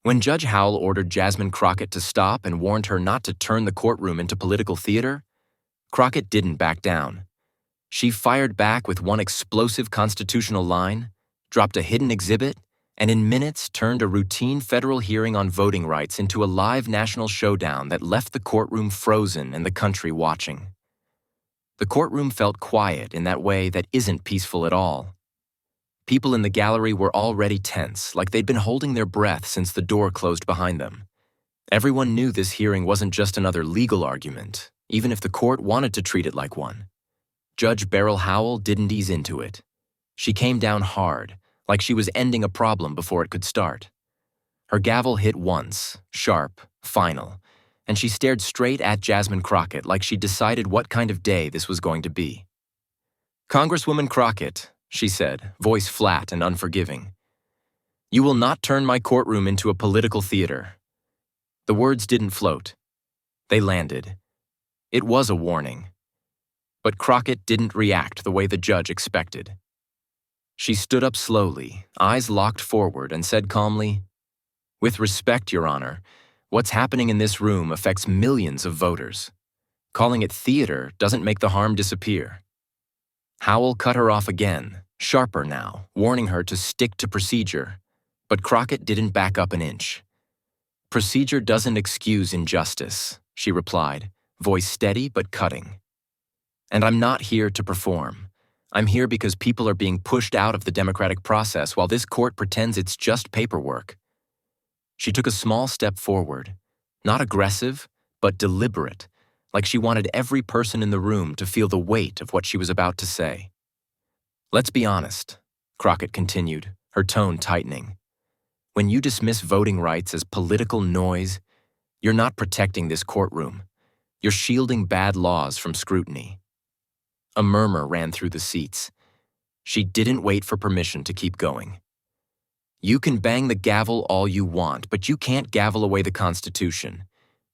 When Judge Howell ordered Jasmine Crockett to stop and warned her not to turn the courtroom into political theater, Crockett didn't back down. She fired back with one explosive constitutional line, dropped a hidden exhibit, and in minutes turned a routine federal hearing on voting rights into a live national showdown that left the courtroom frozen and the country watching. The courtroom felt quiet in that way that isn't peaceful at all. People in the gallery were already tense, like they'd been holding their breath since the door closed behind them. Everyone knew this hearing wasn't just another legal argument, even if the court wanted to treat it like one. Judge Beryl Howell didn't ease into it. She came down hard, like she was ending a problem before it could start. Her gavel hit once, sharp, final, and she stared straight at Jasmine Crockett like she'd decided what kind of day this was going to be. "Congresswoman Crockett," she said, voice flat and unforgiving, "you will not turn my courtroom into a political theater." The words didn't float. They landed. It was a warning. But Crockett didn't react the way the judge expected. She stood up slowly, eyes locked forward, and said calmly, "With respect, Your Honor, what's happening in this room affects millions of voters. Calling it theater doesn't make the harm disappear." Howell cut her off again, sharper now, warning her to stick to procedure, but Crockett didn't back up an inch. "Procedure doesn't excuse injustice," she replied, voice steady but cutting. "And I'm not here to perform. I'm here because people are being pushed out of the democratic process while this court pretends it's just paperwork." She took a small step forward, not aggressive, but deliberate, like she wanted every person in the room to feel the weight of what she was about to say. "Let's be honest," Crockett continued, her tone tightening. "When you dismiss voting rights as political noise, you're not protecting this courtroom. You're shielding bad laws from scrutiny." A murmur ran through the seats. She didn't wait for permission to keep going. "You can bang the gavel all you want, but you can't gavel away the Constitution.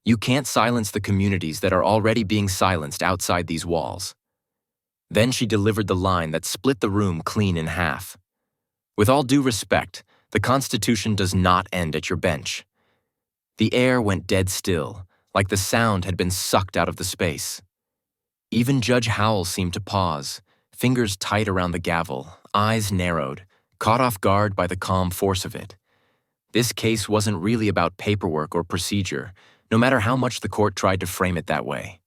You can't silence the communities that are already being silenced outside these walls." Then she delivered the line that split the room clean in half. "With all due respect, the Constitution does not end at your bench." The air went dead still, like the sound had been sucked out of the space. Even Judge Howell seemed to pause, fingers tight around the gavel, eyes narrowed, caught off guard by the calm force of it. This case wasn't really about paperwork or procedure, no matter how much the court tried to frame it that way.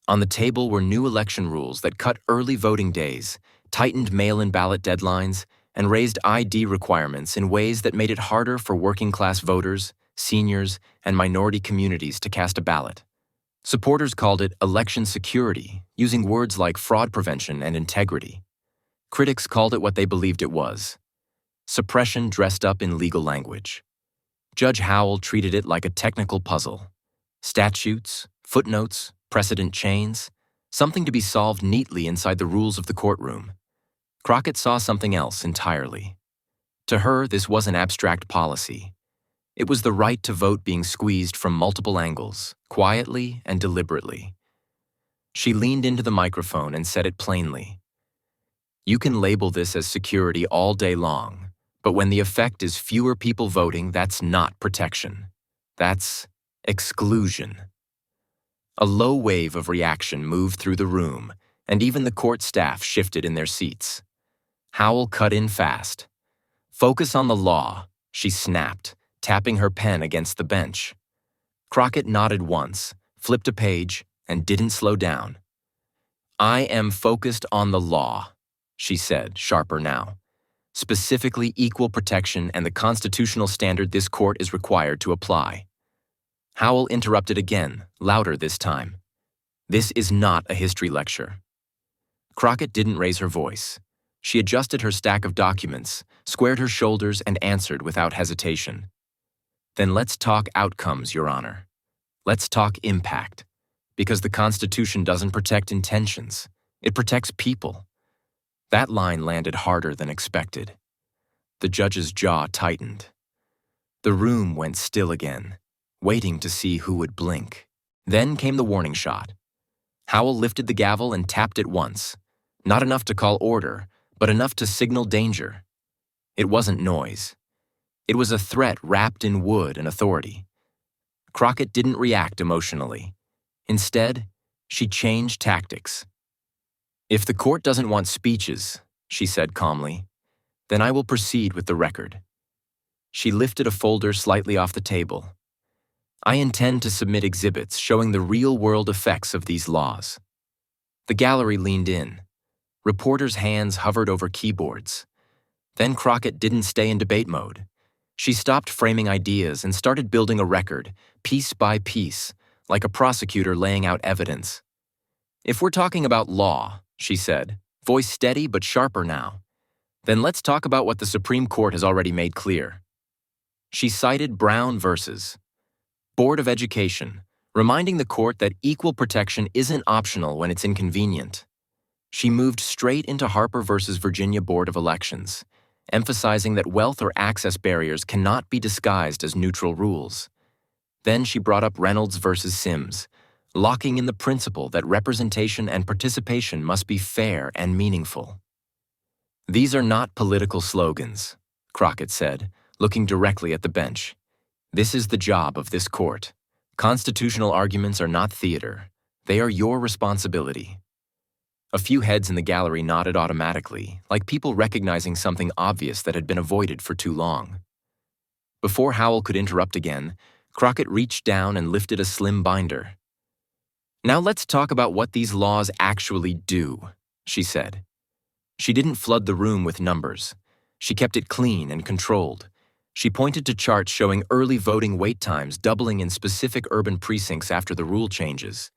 On the table were new election rules that cut early voting days, tightened mail-in ballot deadlines, and raised ID requirements in ways that made it harder for working-class voters, seniors, and minority communities to cast a ballot. Supporters called it election security, using words like fraud prevention and integrity. Critics called it what they believed it was: suppression dressed up in legal language. Judge Howell treated it like a technical puzzle. Statutes, footnotes, precedent chains, something to be solved neatly inside the rules of the courtroom. Crockett saw something else entirely. To her, this wasn't abstract policy. It was the right to vote being squeezed from multiple angles, quietly and deliberately. She leaned into the microphone and said it plainly. "You can label this as security all day long, but when the effect is fewer people voting, that's not protection. That's exclusion." A low wave of reaction moved through the room, and even the court staff shifted in their seats. Howell cut in fast. "Focus on the law," she snapped, tapping her pen against the bench. Crockett nodded once, flipped a page, and didn't slow down. "I am focused on the law," she said, sharper now. "Specifically equal protection and the constitutional standard this court is required to apply." Howell interrupted again, louder this time. "This is not a history lecture." Crockett didn't raise her voice. She adjusted her stack of documents, squared her shoulders, and answered without hesitation. "Then let's talk outcomes, Your Honor. Let's talk impact. Because the Constitution doesn't protect intentions. It protects people." That line landed harder than expected. The judge's jaw tightened. The room went still again, waiting to see who would blink. Then came the warning shot. Howell lifted the gavel and tapped it once. Not enough to call order, but enough to signal danger. It wasn't noise. It was a threat wrapped in wood and authority. Crockett didn't react emotionally. Instead, she changed tactics. "If the court doesn't want speeches," she said calmly, "then I will proceed with the record." She lifted a folder slightly off the table. "I intend to submit exhibits showing the real-world effects of these laws." The gallery leaned in. Reporters' hands hovered over keyboards. Then Crockett didn't stay in debate mode. She stopped framing ideas and started building a record, piece by piece, like a prosecutor laying out evidence. "If we're talking about law," she said, voice steady but sharper now, "then let's talk about what the Supreme Court has already made clear." She cited Brown versus Board of Education, reminding the court that equal protection isn't optional when it's inconvenient. She moved straight into Harper versus Virginia Board of Elections, emphasizing that wealth or access barriers cannot be disguised as neutral rules. Then she brought up Reynolds versus Sims, locking in the principle that representation and participation must be fair and meaningful. "These are not political slogans," Crockett said, looking directly at the bench. "This is the job of this court. Constitutional arguments are not theater. They are your responsibility." A few heads in the gallery nodded automatically, like people recognizing something obvious that had been avoided for too long. Before Howell could interrupt again, Crockett reached down and lifted a slim binder. "Now let's talk about what these laws actually do," she said. She didn't flood the room with numbers. She kept it clean and controlled. She pointed to charts showing early voting wait times doubling in specific urban precincts after the rule changes.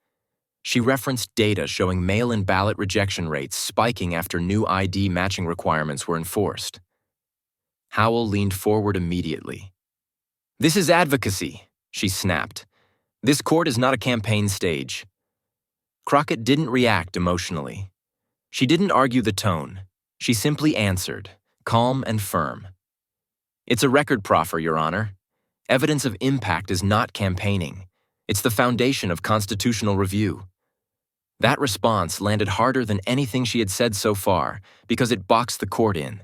She referenced data showing mail-in ballot rejection rates spiking after new ID matching requirements were enforced. Howell leaned forward immediately. "This is advocacy," she snapped. "This court is not a campaign stage." Crockett didn't react emotionally. She didn't argue the tone. She simply answered, calm and firm. "It's a record proffer, Your Honor. Evidence of impact is not campaigning. It's the foundation of constitutional review." That response landed harder than anything she had said so far because it boxed the court in.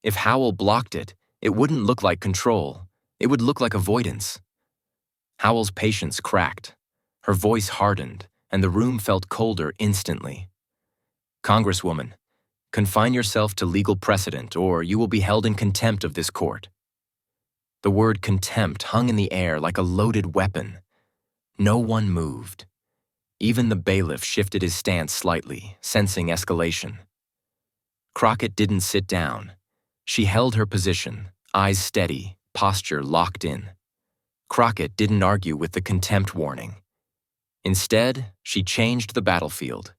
If Howell blocked it, it wouldn't look like control. It would look like avoidance. Howell's patience cracked. Her voice hardened, and the room felt colder instantly. "Congresswoman, confine yourself to legal precedent, or you will be held in contempt of this court." The word contempt hung in the air like a loaded weapon. No one moved. Even the bailiff shifted his stance slightly, sensing escalation. Crockett didn't sit down. She held her position, eyes steady, posture locked in. Crockett didn't argue with the contempt warning. Instead, she changed the battlefield.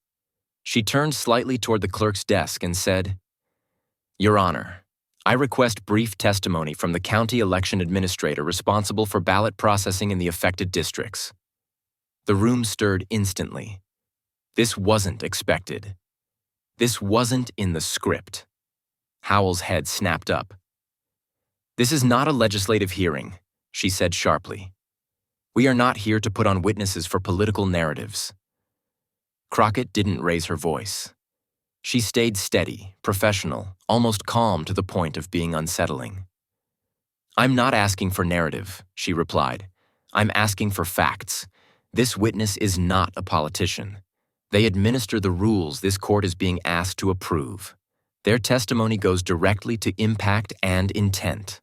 She turned slightly toward the clerk's desk and said, "Your Honor, I request brief testimony from the county election administrator responsible for ballot processing in the affected districts." The room stirred instantly. This wasn't expected. This wasn't in the script. Howell's head snapped up. "This is not a legislative hearing," she said sharply. "We are not here to put on witnesses for political narratives." Crockett didn't raise her voice. She stayed steady, professional, almost calm to the point of being unsettling. "I'm not asking for narrative," she replied. "I'm asking for facts. This witness is not a politician. They administer the rules this court is being asked to approve. Their testimony goes directly to impact and intent."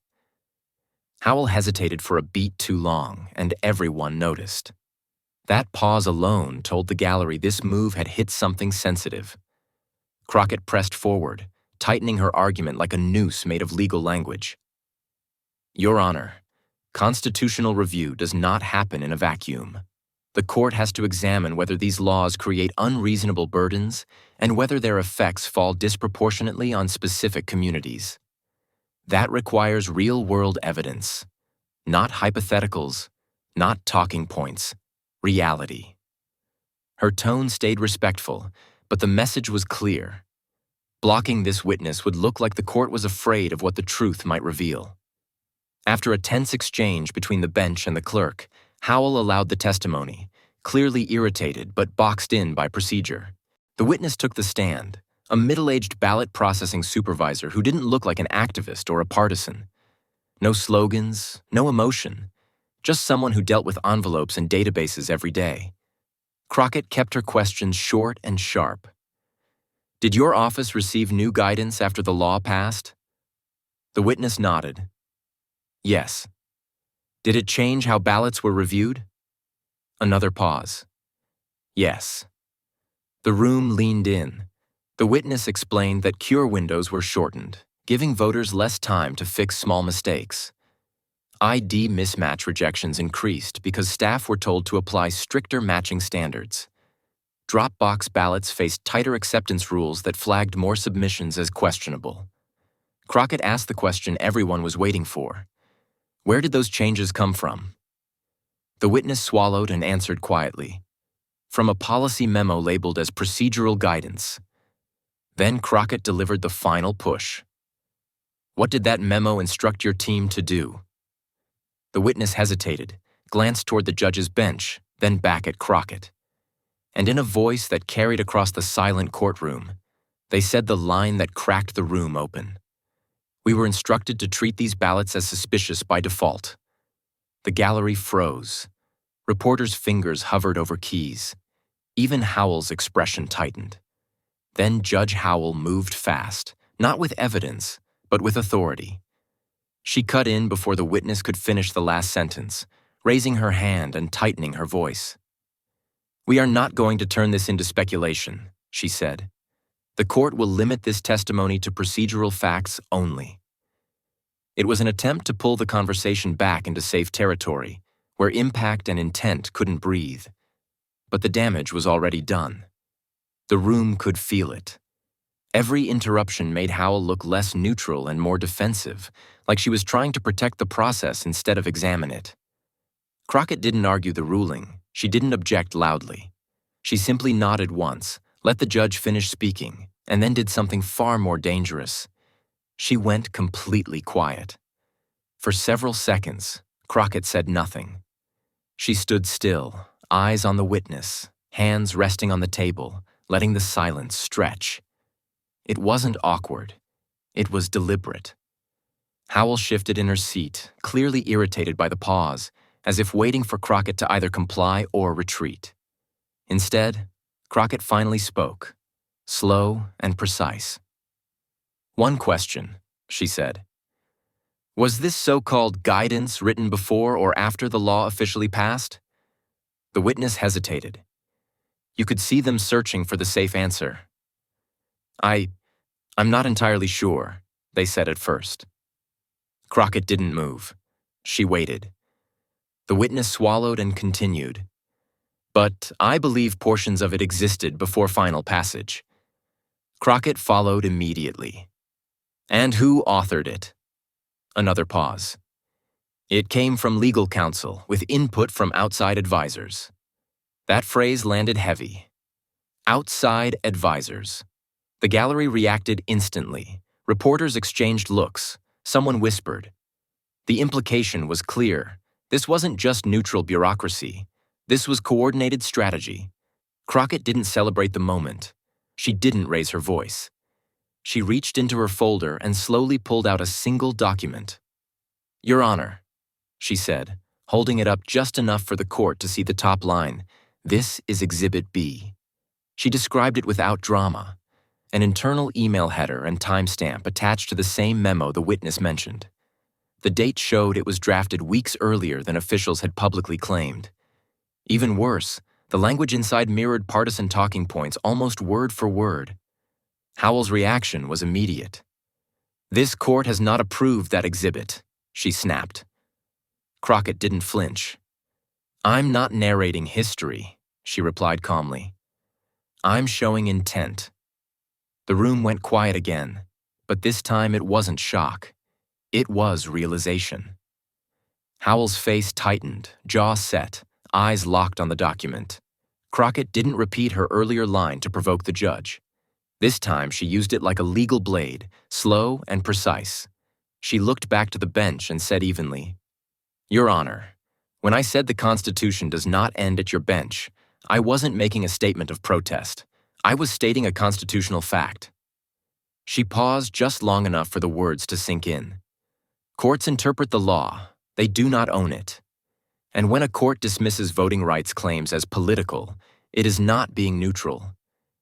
Howell hesitated for a beat too long, and everyone noticed. That pause alone told the gallery this move had hit something sensitive. Crockett pressed forward, tightening her argument like a noose made of legal language. "Your Honor, constitutional review does not happen in a vacuum. The court has to examine whether these laws create unreasonable burdens and whether their effects fall disproportionately on specific communities. That requires real-world evidence, not hypotheticals, not talking points, reality." Her tone stayed respectful, but the message was clear. Blocking this witness would look like the court was afraid of what the truth might reveal. After a tense exchange between the bench and the clerk, Howell allowed the testimony, clearly irritated but boxed in by procedure. The witness took the stand, a middle-aged ballot processing supervisor who didn't look like an activist or a partisan. No slogans, no emotion, just someone who dealt with envelopes and databases every day. Crockett kept her questions short and sharp. Did your office receive new guidance after the law passed? The witness nodded. Yes. Did it change how ballots were reviewed? Another pause. Yes. The room leaned in. The witness explained that cure windows were shortened, giving voters less time to fix small mistakes. ID mismatch rejections increased because staff were told to apply stricter matching standards. Dropbox ballots faced tighter acceptance rules that flagged more submissions as questionable. Crockett asked the question everyone was waiting for. Where did those changes come from? The witness swallowed and answered quietly. From a policy memo labeled as procedural guidance. Then Crockett delivered the final push. What did that memo instruct your team to do? The witness hesitated, glanced toward the judge's bench, then back at Crockett. And in a voice that carried across the silent courtroom, they said the line that cracked the room open. We were instructed to treat these ballots as suspicious by default. The gallery froze. Reporters' fingers hovered over keys. Even Howell's expression tightened. Then Judge Howell moved fast, not with evidence, but with authority. She cut in before the witness could finish the last sentence, raising her hand and tightening her voice. We are not going to turn this into speculation, she said. The court will limit this testimony to procedural facts only. It was an attempt to pull the conversation back into safe territory, where impact and intent couldn't breathe. But the damage was already done. The room could feel it. Every interruption made Howell look less neutral and more defensive, like she was trying to protect the process instead of examine it. Crockett didn't argue the ruling. She didn't object loudly. She simply nodded once, let the judge finish speaking, and then did something far more dangerous. She went completely quiet. For several seconds, Crockett said nothing. She stood still, eyes on the witness, hands resting on the table, letting the silence stretch. It wasn't awkward. It was deliberate. Howell shifted in her seat, clearly irritated by the pause, as if waiting for Crockett to either comply or retreat. Instead, Crockett finally spoke, slow and precise. One question, she said. Was this so-called guidance written before or after the law officially passed? The witness hesitated. You could see them searching for the safe answer. I'm not entirely sure, they said at first. Crockett didn't move. She waited. The witness swallowed and continued. But I believe portions of it existed before final passage. Crockett followed immediately. And who authored it? Another pause. It came from legal counsel with input from outside advisors. That phrase landed heavy. Outside advisors. The gallery reacted instantly. Reporters exchanged looks. Someone whispered. The implication was clear. This wasn't just neutral bureaucracy. This was coordinated strategy. Crockett didn't celebrate the moment. She didn't raise her voice. She reached into her folder and slowly pulled out a single document. Your Honor, she said, holding it up just enough for the court to see the top line. This is Exhibit B. She described it without drama. An internal email header and timestamp attached to the same memo the witness mentioned. The date showed it was drafted weeks earlier than officials had publicly claimed. Even worse, the language inside mirrored partisan talking points almost word for word. Howell's reaction was immediate. This court has not approved that exhibit, she snapped. Crockett didn't flinch. I'm not narrating history, she replied calmly. I'm showing intent. The room went quiet again, but this time it wasn't shock. It was realization. Howell's face tightened, jaw set, eyes locked on the document. Crockett didn't repeat her earlier line to provoke the judge. This time she used it like a legal blade, slow and precise. She looked back to the bench and said evenly, Your Honor, when I said the Constitution does not end at your bench, I wasn't making a statement of protest. I was stating a constitutional fact. She paused just long enough for the words to sink in. Courts interpret the law. They do not own it. And when a court dismisses voting rights claims as political, it is not being neutral.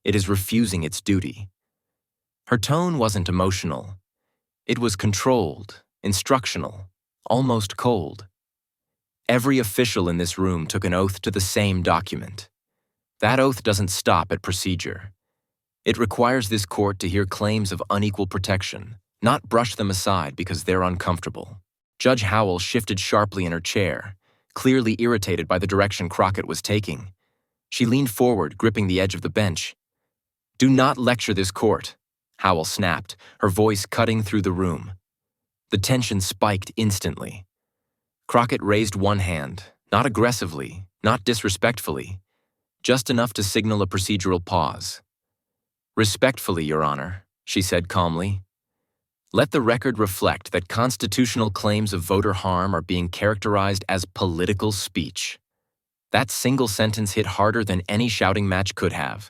It is refusing its duty. Her tone wasn't emotional. It was controlled, instructional, almost cold. Every official in this room took an oath to the same document. That oath doesn't stop at procedure. It requires this court to hear claims of unequal protection, not brush them aside because they're uncomfortable. Judge Howell shifted sharply in her chair, clearly irritated by the direction Crockett was taking. She leaned forward, gripping the edge of the bench. "Do not lecture this court," Howell snapped, her voice cutting through the room. The tension spiked instantly. Crockett raised one hand, not aggressively, not disrespectfully, just enough to signal a procedural pause. "Respectfully, Your Honor," she said calmly. "Let the record reflect that constitutional claims of voter harm are being characterized as political speech." That single sentence hit harder than any shouting match could have.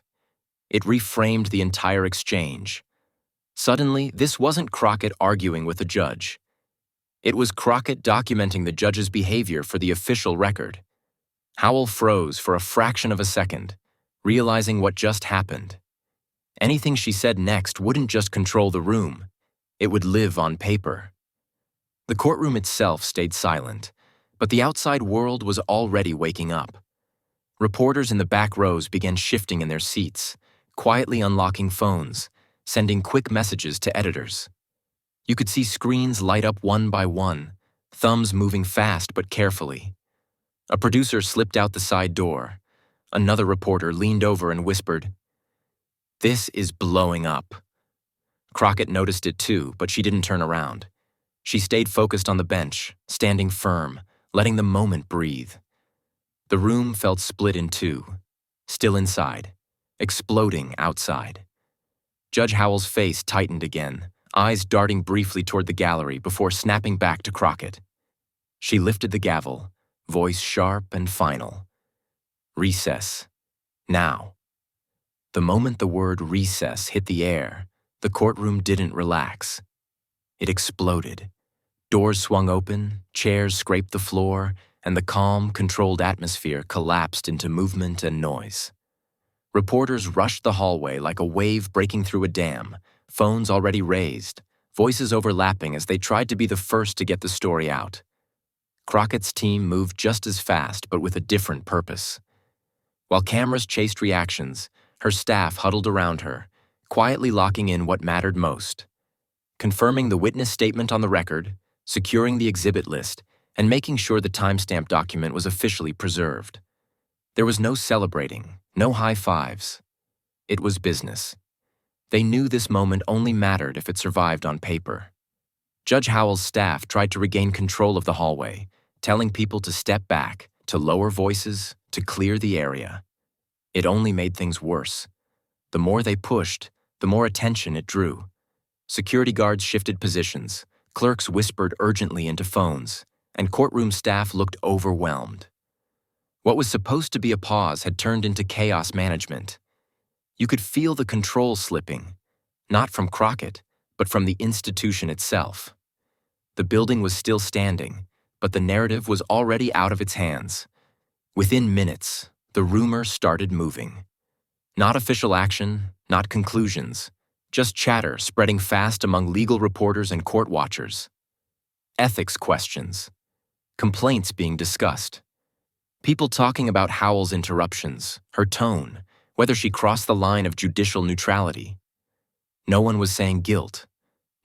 It reframed the entire exchange. Suddenly, this wasn't Crockett arguing with a judge. It was Crockett documenting the judge's behavior for the official record. Howell froze for a fraction of a second, realizing what just happened. Anything she said next wouldn't just control the room. It would live on paper. The courtroom itself stayed silent, but the outside world was already waking up. Reporters in the back rows began shifting in their seats, quietly unlocking phones, sending quick messages to editors. You could see screens light up one by one, thumbs moving fast but carefully. A producer slipped out the side door. Another reporter leaned over and whispered, "This is blowing up." Crockett noticed it too, but she didn't turn around. She stayed focused on the bench, standing firm, letting the moment breathe. The room felt split in two, still inside, exploding outside. Judge Howell's face tightened again, eyes darting briefly toward the gallery before snapping back to Crockett. She lifted the gavel, voice sharp and final. "Recess. Now." The moment the word recess hit the air, the courtroom didn't relax. It exploded. Doors swung open, chairs scraped the floor, and the calm, controlled atmosphere collapsed into movement and noise. Reporters rushed the hallway like a wave breaking through a dam, phones already raised, voices overlapping as they tried to be the first to get the story out. Crockett's team moved just as fast, but with a different purpose. While cameras chased reactions, her staff huddled around her, quietly locking in what mattered most. Confirming the witness statement on the record, securing the exhibit list, and making sure the timestamp document was officially preserved. There was no celebrating, no high fives. It was business. They knew this moment only mattered if it survived on paper. Judge Howell's staff tried to regain control of the hallway, telling people to step back, to lower voices, to clear the area. It only made things worse. The more they pushed, the more attention it drew. Security guards shifted positions, clerks whispered urgently into phones, and courtroom staff looked overwhelmed. What was supposed to be a pause had turned into chaos management. You could feel the control slipping, not from Crockett, but from the institution itself. The building was still standing, but the narrative was already out of its hands. Within minutes, the rumor started moving. Not official action, not conclusions, just chatter spreading fast among legal reporters and court watchers. Ethics questions. Complaints being discussed. People talking about Howell's interruptions, her tone, whether she crossed the line of judicial neutrality. No one was saying guilt.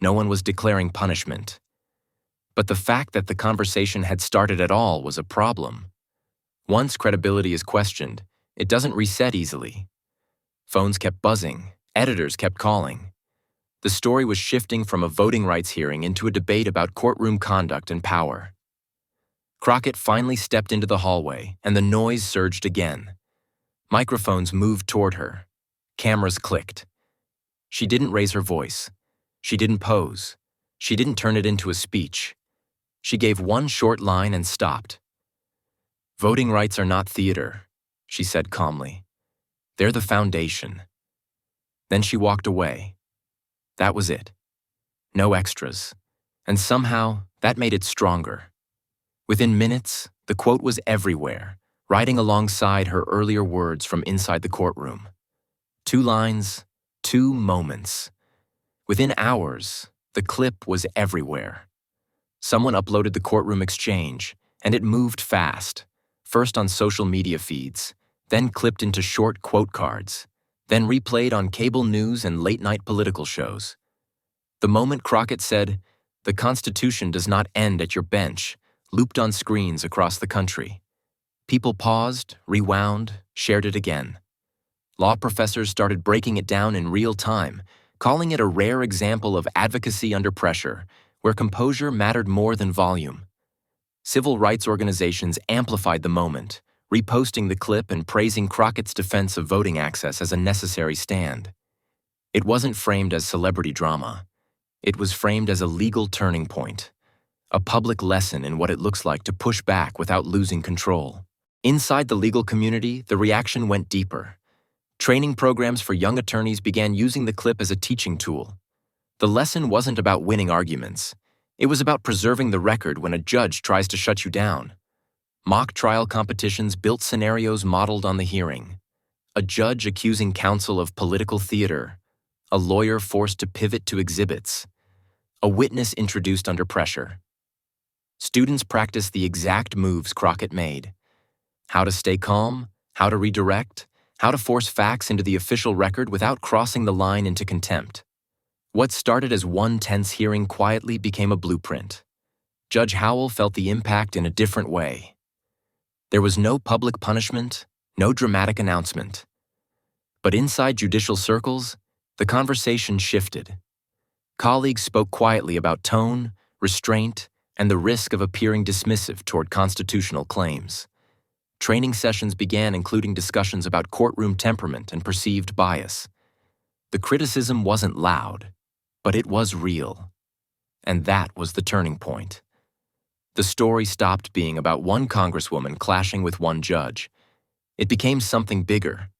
No one was declaring punishment. But the fact that the conversation had started at all was a problem. Once credibility is questioned, it doesn't reset easily. Phones kept buzzing, editors kept calling. The story was shifting from a voting rights hearing into a debate about courtroom conduct and power. Crockett finally stepped into the hallway, and the noise surged again. Microphones moved toward her. Cameras clicked. She didn't raise her voice. She didn't pose. She didn't turn it into a speech. She gave one short line and stopped. "Voting rights are not theater," she said calmly. "They're the foundation." Then she walked away. That was it. No extras. And somehow, That made it stronger. Within minutes, the quote was everywhere, riding alongside her earlier words from inside the courtroom. 2 lines, 2 moments. Within hours, the clip was everywhere. Someone uploaded the courtroom exchange, and it moved fast, first on social media feeds, then clipped into short quote cards, then replayed on cable news and late-night political shows. The moment Crockett said, "The Constitution does not end at your bench," looped on screens across the country. People paused, rewound, shared it again. Law professors started breaking it down in real time, calling it a rare example of advocacy under pressure, where composure mattered more than volume. Civil rights organizations amplified the moment, reposting the clip and praising Crockett's defense of voting access as a necessary stand. It wasn't framed as celebrity drama. It was framed as a legal turning point, a public lesson in what it looks like to push back without losing control. Inside the legal community, the reaction went deeper. Training programs for young attorneys began using the clip as a teaching tool. The lesson wasn't about winning arguments. It was about preserving the record when a judge tries to shut you down. Mock trial competitions built scenarios modeled on the hearing. A judge accusing counsel of political theater. A lawyer forced to pivot to exhibits. A witness introduced under pressure. Students practiced the exact moves Crockett made. How to stay calm, how to redirect, how to force facts into the official record without crossing the line into contempt. What started as one tense hearing quietly became a blueprint. Judge Howell felt the impact in a different way. There was no public punishment, no dramatic announcement. But inside judicial circles, the conversation shifted. Colleagues spoke quietly about tone, restraint, and the risk of appearing dismissive toward constitutional claims. Training sessions began including discussions about courtroom temperament and perceived bias. The criticism wasn't loud, but it was real. And that was the turning point. The story stopped being about one congresswoman clashing with one judge. It became something bigger,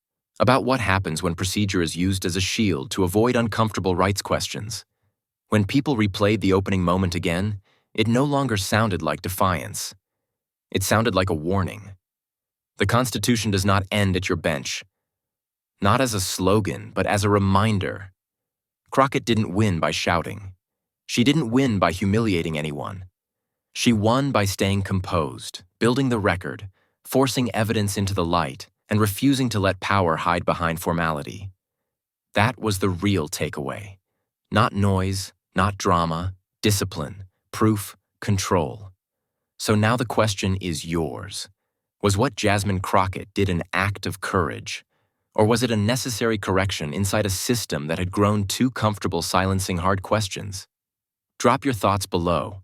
about what happens when procedure is used as a shield to avoid uncomfortable rights questions. When people replayed the opening moment again, it no longer sounded like defiance. It sounded like a warning. The Constitution does not end at your bench. Not as a slogan, but as a reminder. Crockett didn't win by shouting. She didn't win by humiliating anyone. She won by staying composed, building the record, forcing evidence into the light, and refusing to let power hide behind formality. That was the real takeaway. Not noise, not drama, discipline, proof, control. So now the question is yours. Was what Jasmine Crockett did an act of courage? Or was it a necessary correction inside a system that had grown too comfortable silencing hard questions? Drop your thoughts below.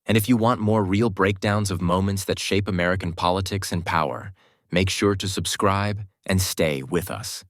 And if you want more real breakdowns of moments that shape American politics and power, make sure to subscribe and stay with us.